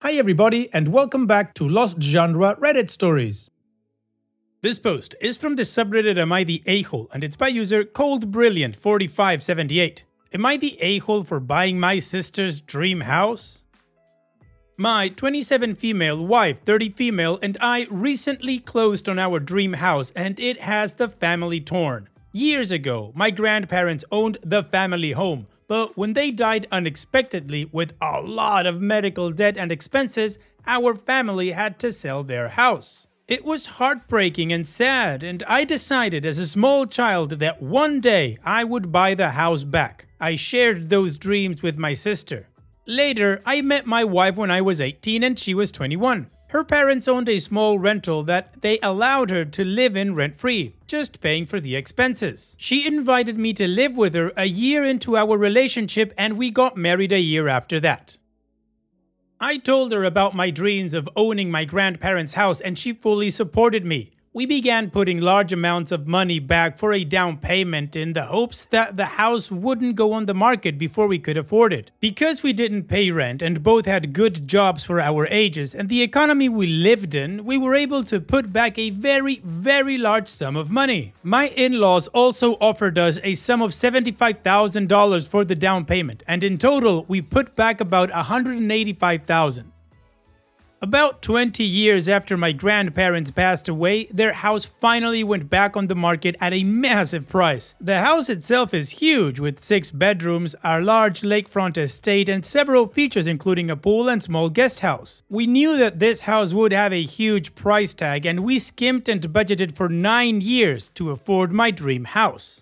Hi everybody and welcome back to Lost Genre Reddit Stories. This post is from the subreddit Am I the A-hole and it's by user ColdBrilliant4578. Am I the a-hole for buying my sister's dream house? My 27 female wife, 30 female and I recently closed on our dream house and it has the family torn. Years ago, my grandparents owned the family home. But when they died unexpectedly with a lot of medical debt and expenses, our family had to sell their house. It was heartbreaking and sad, and I decided as a small child that one day I would buy the house back. I shared those dreams with my sister. Later, I met my wife when I was 18 and she was 21. Her parents owned a small rental that they allowed her to live in rent-free, just paying for the expenses. She invited me to live with her a year into our relationship and we got married a year after that. I told her about my dreams of owning my grandparents' house and she fully supported me. We began putting large amounts of money back for a down payment in the hopes that the house wouldn't go on the market before we could afford it. Because we didn't pay rent and both had good jobs for our ages and the economy we lived in, we were able to put back a very large sum of money. My in-laws also offered us a sum of $75,000 for the down payment, and in total we put back about $185,000. About 20 years after my grandparents passed away, their house finally went back on the market at a massive price. The house itself is huge, with 6 bedrooms, a large lakefront estate, and several features including a pool and small guest house. We knew that this house would have a huge price tag and we skimped and budgeted for 9 years to afford my dream house.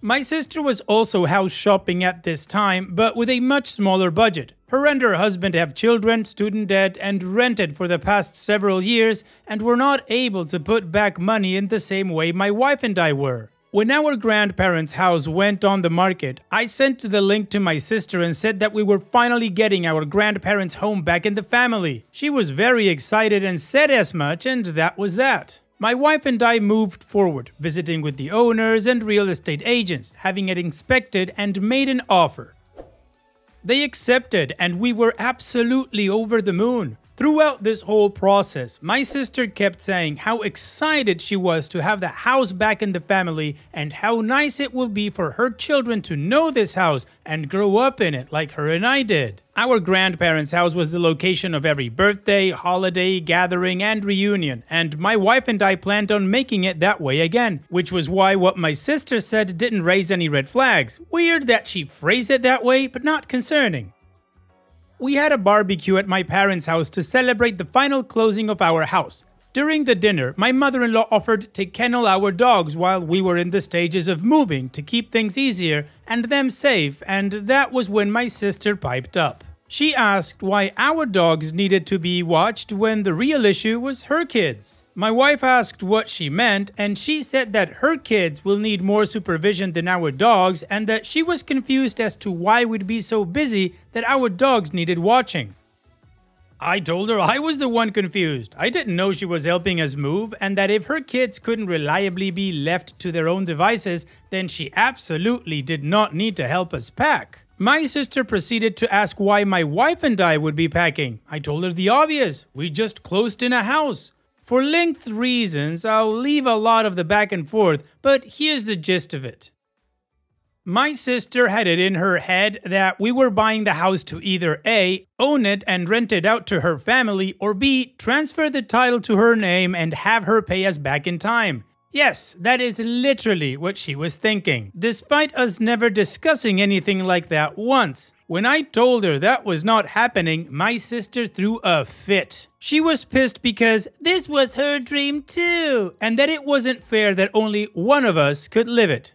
My sister was also house shopping at this time, but with a much smaller budget. Her and her husband have children, student debt, and rented for the past several years and were not able to put back money in the same way my wife and I were. When our grandparents' house went on the market, I sent the link to my sister and said that we were finally getting our grandparents' home back in the family. She was very excited and said as much, and that was that. My wife and I moved forward, visiting with the owners and real estate agents, having it inspected and made an offer. They accepted and we were absolutely over the moon. Throughout this whole process, my sister kept saying how excited she was to have the house back in the family and how nice it will be for her children to know this house and grow up in it like her and I did. Our grandparents' house was the location of every birthday, holiday, gathering, and reunion, and my wife and I planned on making it that way again, which was why what my sister said didn't raise any red flags. Weird that she phrased it that way, but not concerning. We had a barbecue at my parents' house to celebrate the final closing of our house. During the dinner, my mother-in-law offered to kennel our dogs while we were in the stages of moving to keep things easier and them safe, and that was when my sister piped up. She asked why our dogs needed to be watched when the real issue was her kids. My wife asked what she meant, and she said that her kids will need more supervision than our dogs and that she was confused as to why we'd be so busy that our dogs needed watching. I told her I was the one confused. I didn't know she was helping us move and that if her kids couldn't reliably be left to their own devices, then she absolutely did not need to help us pack. My sister proceeded to ask why my wife and I would be packing. I told her the obvious. We just closed in a house. For length reasons, I'll leave a lot of the back and forth, but here's the gist of it. My sister had it in her head that we were buying the house to either A, own it and rent it out to her family, or B, transfer the title to her name and have her pay us back in time. Yes, that is literally what she was thinking, despite us never discussing anything like that once. When I told her that was not happening, my sister threw a fit. She was pissed because this was her dream too, and that it wasn't fair that only one of us could live it.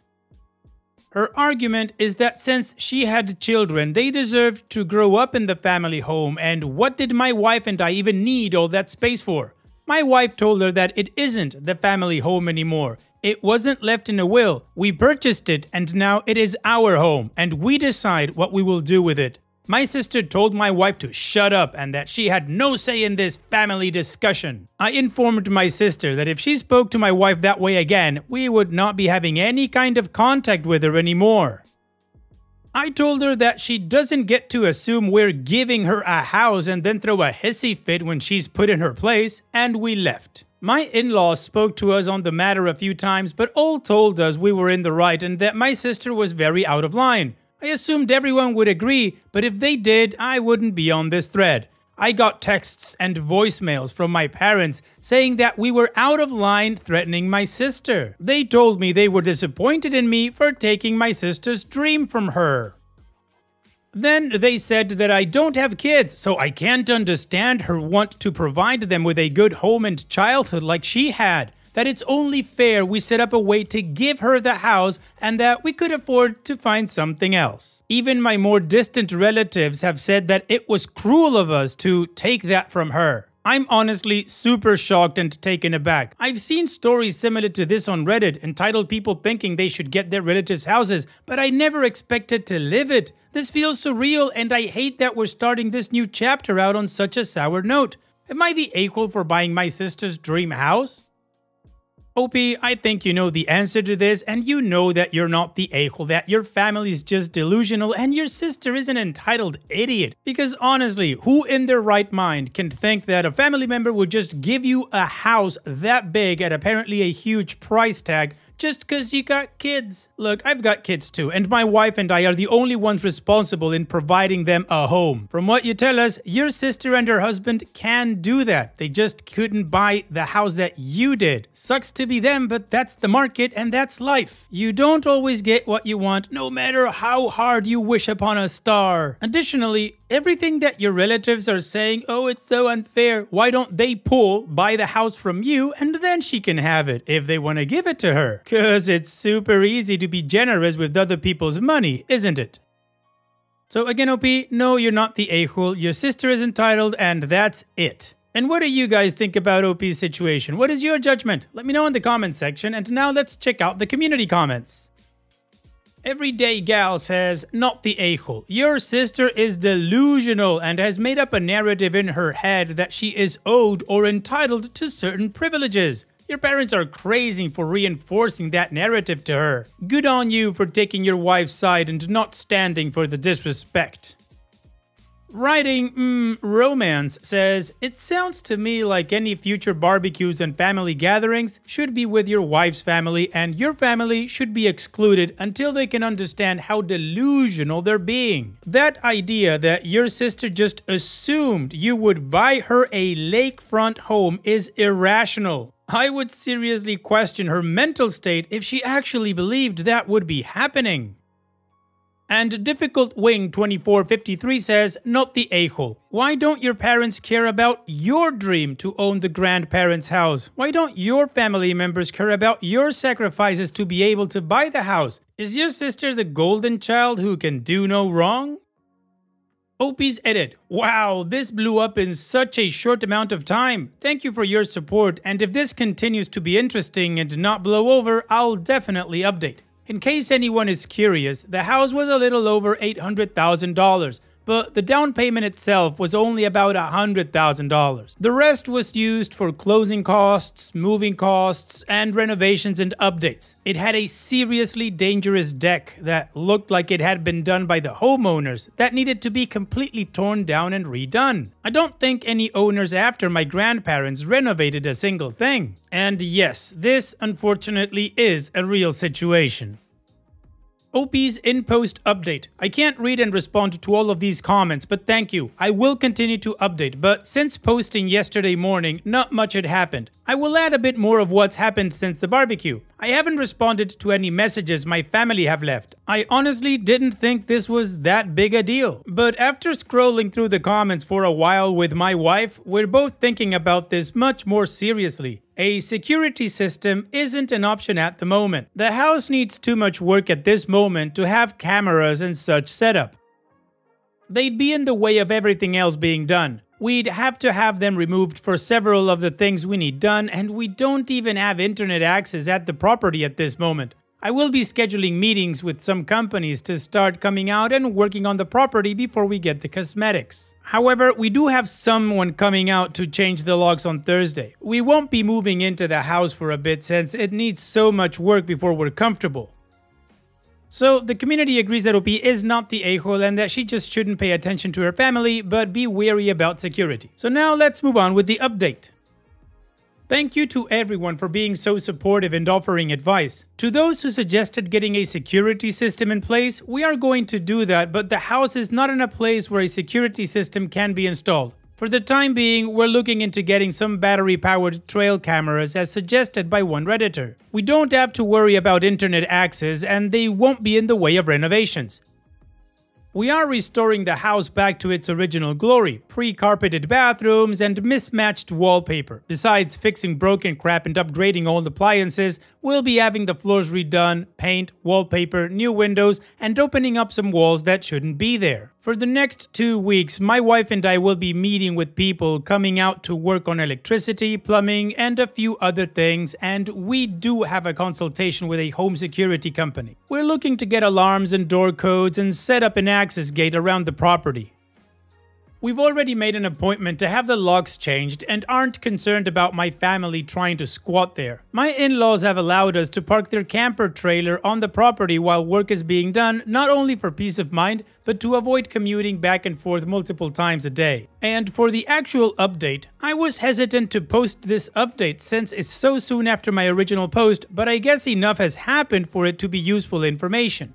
Her argument is that since she had children, they deserved to grow up in the family home, and what did my wife and I even need all that space for? My wife told her that it isn't the family home anymore. It wasn't left in a will. We purchased it and now it is our home and we decide what we will do with it. My sister told my wife to shut up and that she had no say in this family discussion. I informed my sister that if she spoke to my wife that way again, we would not be having any kind of contact with her anymore. I told her that she doesn't get to assume we're giving her a house and then throw a hissy fit when she's put in her place, and we left. My in-laws spoke to us on the matter a few times, but all told us we were in the right and that my sister was very out of line. I assumed everyone would agree, but if they did, I wouldn't be on this thread. I got texts and voicemails from my parents saying that we were out of line threatening my sister. They told me they were disappointed in me for taking my sister's dream from her. Then they said that I don't have kids, so I can't understand her want to provide them with a good home and childhood like she had. That it's only fair we set up a way to give her the house and that we could afford to find something else. Even my more distant relatives have said that it was cruel of us to take that from her. I'm honestly super shocked and taken aback. I've seen stories similar to this on Reddit entitled people thinking they should get their relatives' houses, but I never expected to live it. This feels surreal and I hate that we're starting this new chapter out on such a sour note. Am I the a-hole for buying my sister's dream house? OP, I think you know the answer to this, and you know that you're not the a-hole, that your family is just delusional and your sister is an entitled idiot. Because honestly, who in their right mind can think that a family member would just give you a house that big at apparently a huge price tag just because you got kids? Look, I've got kids too, and my wife and I are the only ones responsible in providing them a home. From what you tell us, your sister and her husband can do that. They just couldn't buy the house that you did. Sucks to be them, but that's the market and that's life. You don't always get what you want, no matter how hard you wish upon a star. Additionally, everything that your relatives are saying, oh, it's so unfair, why don't they buy the house from you and then she can have it if they want to give it to her? Cause it's super easy to be generous with other people's money, isn't it? So again, OP, no, you're not the a-hole, your sister is entitled, and that's it. And what do you guys think about OP's situation? What is your judgment? Let me know in the comment section, and now let's check out the community comments. Everyday Gal says, not the a-hole. Your sister is delusional and has made up a narrative in her head that she is owed or entitled to certain privileges. Your parents are crazy for reinforcing that narrative to her. Good on you for taking your wife's side and not standing for the disrespect. Writing, romance says, it sounds to me like any future barbecues and family gatherings should be with your wife's family and your family should be excluded until they can understand how delusional they're being. That idea that your sister just assumed you would buy her a lakefront home is irrational. I would seriously question her mental state if she actually believed that would be happening. And Difficult Wing 2453 says, not the a-hole. Why don't your parents care about your dream to own the grandparents' house? Why don't your family members care about your sacrifices to be able to buy the house? Is your sister the golden child who can do no wrong? OP's edit. Wow, this blew up in such a short amount of time. Thank you for your support, and if this continues to be interesting and not blow over, I'll definitely update. In case anyone is curious, the house was a little over $800,000, but the down payment itself was only about $100,000. The rest was used for closing costs, moving costs, and renovations and updates. It had a seriously dangerous deck that looked like it had been done by the homeowners that needed to be completely torn down and redone. I don't think any owners after my grandparents renovated a single thing. And yes, this unfortunately is a real situation. OP's in-post update. I can't read and respond to all of these comments, but thank you. I will continue to update, but since posting yesterday morning, not much had happened. I will add a bit more of what's happened since the barbecue. I haven't responded to any messages my family have left. I honestly didn't think this was that big a deal. But after scrolling through the comments for a while with my wife, we're both thinking about this much more seriously. A security system isn't an option at the moment. The house needs too much work at this moment to have cameras and such set up. They'd be in the way of everything else being done. We'd have to have them removed for several of the things we need done, and we don't even have internet access at the property at this moment. I will be scheduling meetings with some companies to start coming out and working on the property before we get the cosmetics. However, we do have someone coming out to change the locks on Thursday. We won't be moving into the house for a bit since it needs so much work before we're comfortable. So the community agrees that OP is not the a-hole and that she just shouldn't pay attention to her family, but be wary about security. So now let's move on with the update. Thank you to everyone for being so supportive and offering advice. To those who suggested getting a security system in place, we are going to do that, but the house is not in a place where a security system can be installed. For the time being, we're looking into getting some battery-powered trail cameras as suggested by one Redditor. We don't have to worry about internet access and they won't be in the way of renovations. We are restoring the house back to its original glory, pre-carpeted bathrooms and mismatched wallpaper. Besides fixing broken crap and upgrading old appliances, we'll be having the floors redone, paint, wallpaper, new windows, and opening up some walls that shouldn't be there. For the next 2 weeks, my wife and I will be meeting with people coming out to work on electricity, plumbing, and a few other things, and we do have a consultation with a home security company. We're looking to get alarms and door codes and set up an access gate around the property. We've already made an appointment to have the locks changed and aren't concerned about my family trying to squat there. My in-laws have allowed us to park their camper trailer on the property while work is being done, not only for peace of mind, but to avoid commuting back and forth multiple times a day. And for the actual update, I was hesitant to post this update since it's so soon after my original post, but I guess enough has happened for it to be useful information.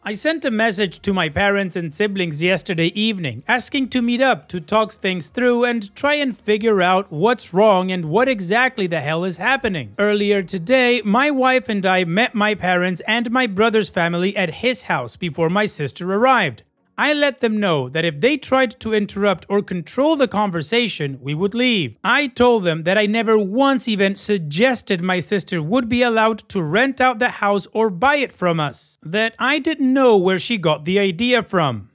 I sent a message to my parents and siblings yesterday evening, asking to meet up to talk things through and try and figure out what's wrong and what exactly the hell is happening. Earlier today, my wife and I met my parents and my brother's family at his house before my sister arrived. I let them know that if they tried to interrupt or control the conversation, we would leave. I told them that I never once even suggested my sister would be allowed to rent out the house or buy it from us. That I didn't know where she got the idea from.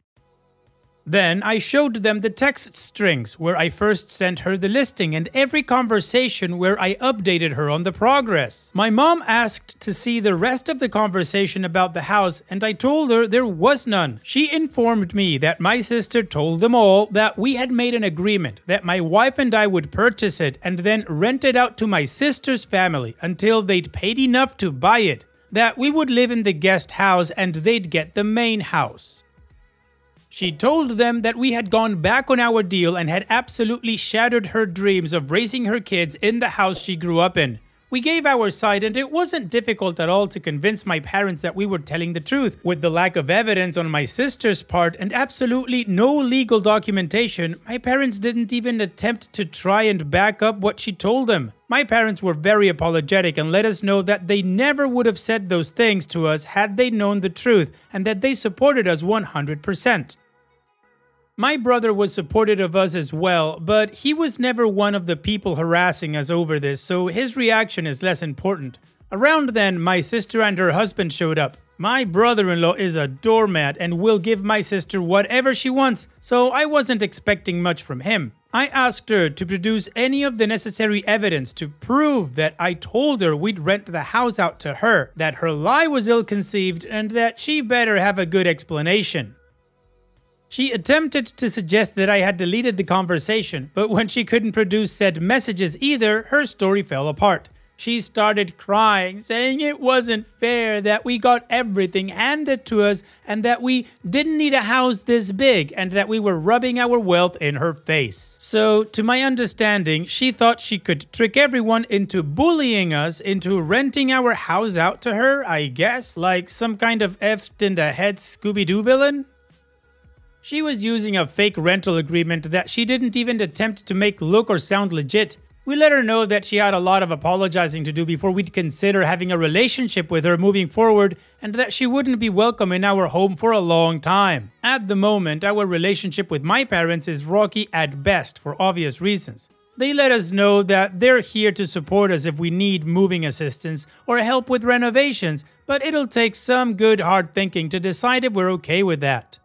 Then I showed them the text strings where I first sent her the listing and every conversation where I updated her on the progress. My mom asked to see the rest of the conversation about the house and I told her there was none. She informed me that my sister told them all that we had made an agreement that my wife and I would purchase it and then rent it out to my sister's family until they'd paid enough to buy it, that we would live in the guest house and they'd get the main house. She told them that we had gone back on our deal and had absolutely shattered her dreams of raising her kids in the house she grew up in. We gave our side and it wasn't difficult at all to convince my parents that we were telling the truth. With the lack of evidence on my sister's part and absolutely no legal documentation, my parents didn't even attempt to try and back up what she told them. My parents were very apologetic and let us know that they never would have said those things to us had they known the truth and that they supported us 100%. My brother was supportive of us as well, but he was never one of the people harassing us over this, so his reaction is less important. Around then, my sister and her husband showed up. My brother-in-law is a doormat and will give my sister whatever she wants, so I wasn't expecting much from him. I asked her to produce any of the necessary evidence to prove that I told her we'd rent the house out to her, that her lie was ill-conceived, and that she better have a good explanation. She attempted to suggest that I had deleted the conversation, but when she couldn't produce said messages either, her story fell apart. She started crying, saying it wasn't fair, that we got everything handed to us, and that we didn't need a house this big, and that we were rubbing our wealth in her face. So, to my understanding, she thought she could trick everyone into bullying us into renting our house out to her, I guess, like some kind of effed-in-the-head Scooby-Doo villain? She was using a fake rental agreement that she didn't even attempt to make look or sound legit. We let her know that she had a lot of apologizing to do before we'd consider having a relationship with her moving forward, and that she wouldn't be welcome in our home for a long time. At the moment, our relationship with my parents is rocky at best for obvious reasons. They let us know that they're here to support us if we need moving assistance or help with renovations, but it'll take some good hard thinking to decide if we're okay with that.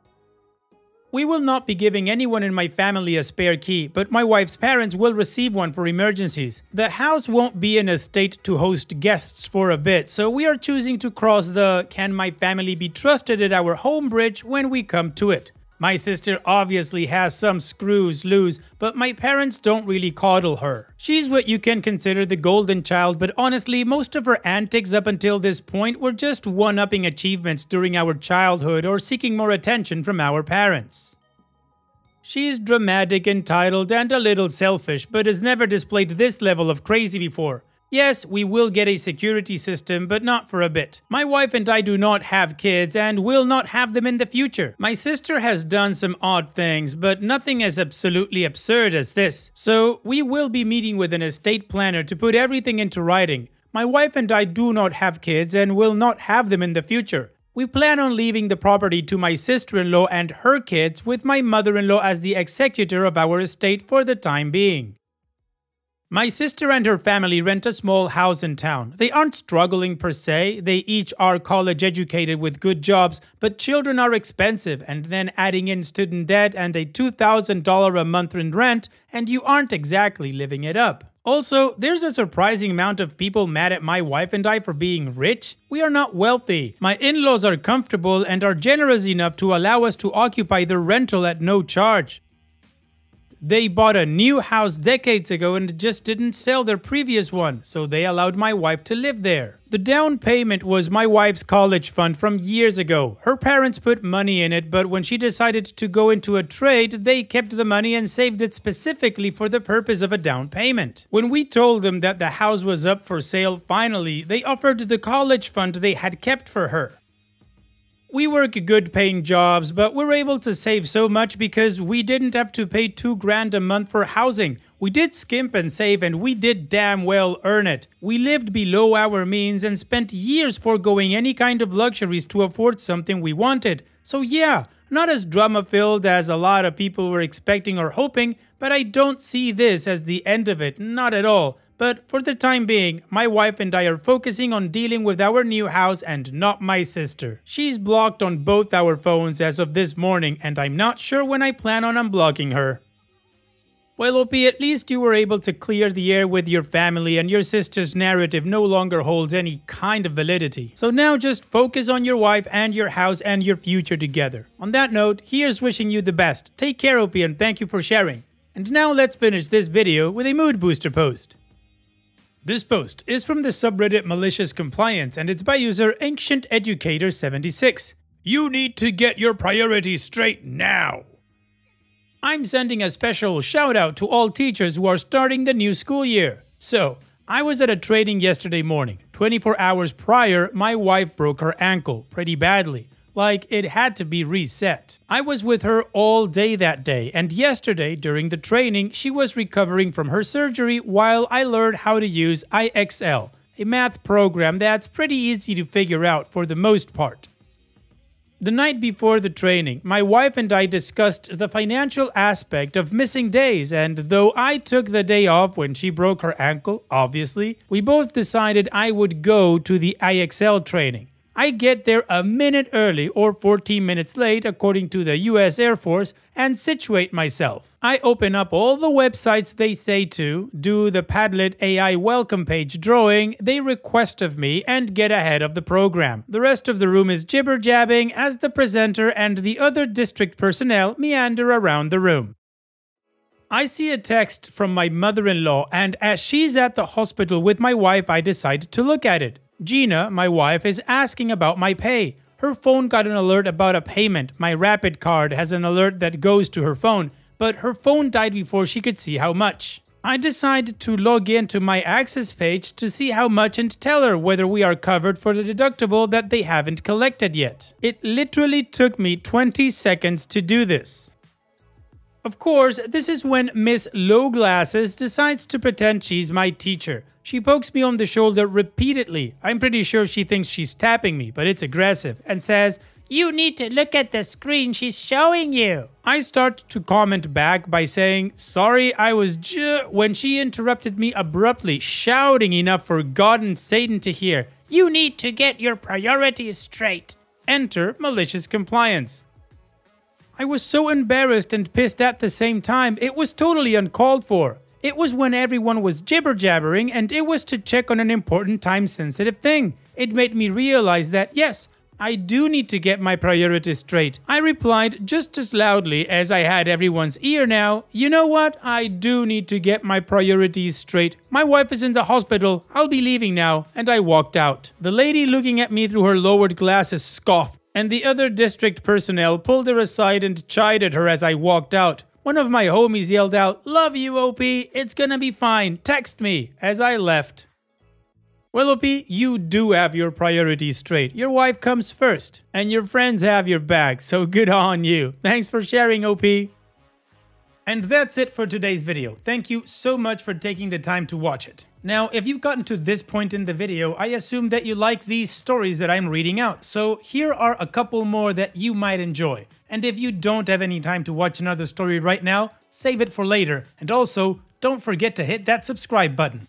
We will not be giving anyone in my family a spare key, but my wife's parents will receive one for emergencies. The house won't be in a state to host guests for a bit, so we are choosing to cross the "can my family be trusted at our home" bridge when we come to it. My sister obviously has some screws loose, but my parents don't really coddle her. She's what you can consider the golden child, but honestly, most of her antics up until this point were just one-upping achievements during our childhood or seeking more attention from our parents. She's dramatic, entitled, and a little selfish, but has never displayed this level of crazy before. Yes, we will get a security system, but not for a bit. My wife and I do not have kids and will not have them in the future. My sister has done some odd things, but nothing as absolutely absurd as this. So we will be meeting with an estate planner to put everything into writing. My wife and I do not have kids and will not have them in the future. We plan on leaving the property to my sister-in-law and her kids, with my mother-in-law as the executor of our estate for the time being. My sister and her family rent a small house in town. They aren't struggling per se, they each are college educated with good jobs, but children are expensive, and then adding in student debt and a $2,000 a month in rent, and you aren't exactly living it up. Also, there's a surprising amount of people mad at my wife and I for being rich. We are not wealthy. My in-laws are comfortable and are generous enough to allow us to occupy their rental at no charge. They bought a new house decades ago and just didn't sell their previous one, so they allowed my wife to live there. The down payment was my wife's college fund from years ago. Her parents put money in it, but when she decided to go into a trade, they kept the money and saved it specifically for the purpose of a down payment. When we told them that the house was up for sale finally, they offered the college fund they had kept for her. We work good paying jobs, but we're able to save so much because we didn't have to pay $2,000 a month for housing. We did skimp and save, and we did damn well earn it. We lived below our means and spent years foregoing any kind of luxuries to afford something we wanted. So yeah, not as drama-filled as a lot of people were expecting or hoping, but I don't see this as the end of it, not at all. But for the time being, my wife and I are focusing on dealing with our new house and not my sister. She's blocked on both our phones as of this morning, and I'm not sure when I plan on unblocking her. Well, OP, at least you were able to clear the air with your family, and your sister's narrative no longer holds any kind of validity. So now just focus on your wife and your house and your future together. On that note, here's wishing you the best. Take care, OP, and thank you for sharing. And now let's finish this video with a mood booster post. This post is from the subreddit Malicious Compliance, and it's by user Ancient Educator 76. You need to get your priorities straight now. I'm sending a special shout out to all teachers who are starting the new school year. So, I was at a training yesterday morning. 24 hours prior, my wife broke her ankle pretty badly. Like, it had to be reset. I was with her all day that day, and yesterday, during the training, she was recovering from her surgery while I learned how to use IXL, a math program that's pretty easy to figure out for the most part. The night before the training, my wife and I discussed the financial aspect of missing days, and though I took the day off when she broke her ankle, obviously, we both decided I would go to the IXL training. I get there a minute early or 14 minutes late according to the US Air Force and situate myself. I open up all the websites they say to, do the Padlet AI welcome page drawing they request of me, and get ahead of the program. The rest of the room is jibber-jabbing as the presenter and the other district personnel meander around the room. I see a text from my mother-in-law, and as she's at the hospital with my wife, I decide to look at it. Gina, my wife, is asking about my pay. Her phone got an alert about a payment. My Rapid card has an alert that goes to her phone, but her phone died before she could see how much. I decide to log into my Access page to see how much and tell her whether we are covered for the deductible that they haven't collected yet. It literally took me 20 seconds to do this. Of course, this is when Miss Low Glasses decides to pretend she's my teacher. She pokes me on the shoulder repeatedly. I'm pretty sure she thinks she's tapping me, but it's aggressive, and says, "You need to look at the screen she's showing you." I start to comment back by saying, "Sorry, I was when she interrupted me abruptly, shouting enough for God and Satan to hear, "You need to get your priorities straight." Enter Malicious Compliance. I was so embarrassed and pissed at the same time, it was totally uncalled for. It was when everyone was jibber-jabbering, and it was to check on an important time-sensitive thing. It made me realize that, yes, I do need to get my priorities straight. I replied just as loudly as I had everyone's ear now. You know what? I do need to get my priorities straight. My wife is in the hospital. I'll be leaving now. And I walked out. The lady looking at me through her lowered glasses scoffed, and the other district personnel pulled her aside and chided her as I walked out. One of my homies yelled out, "Love you, OP. It's gonna be fine. Text me," as I left. Well, OP, you do have your priorities straight. Your wife comes first, and your friends have your back, so good on you. Thanks for sharing, OP. And that's it for today's video. Thank you so much for taking the time to watch it. Now, if you've gotten to this point in the video, I assume that you like these stories that I'm reading out, so here are a couple more that you might enjoy. And if you don't have any time to watch another story right now, save it for later, and also, don't forget to hit that subscribe button.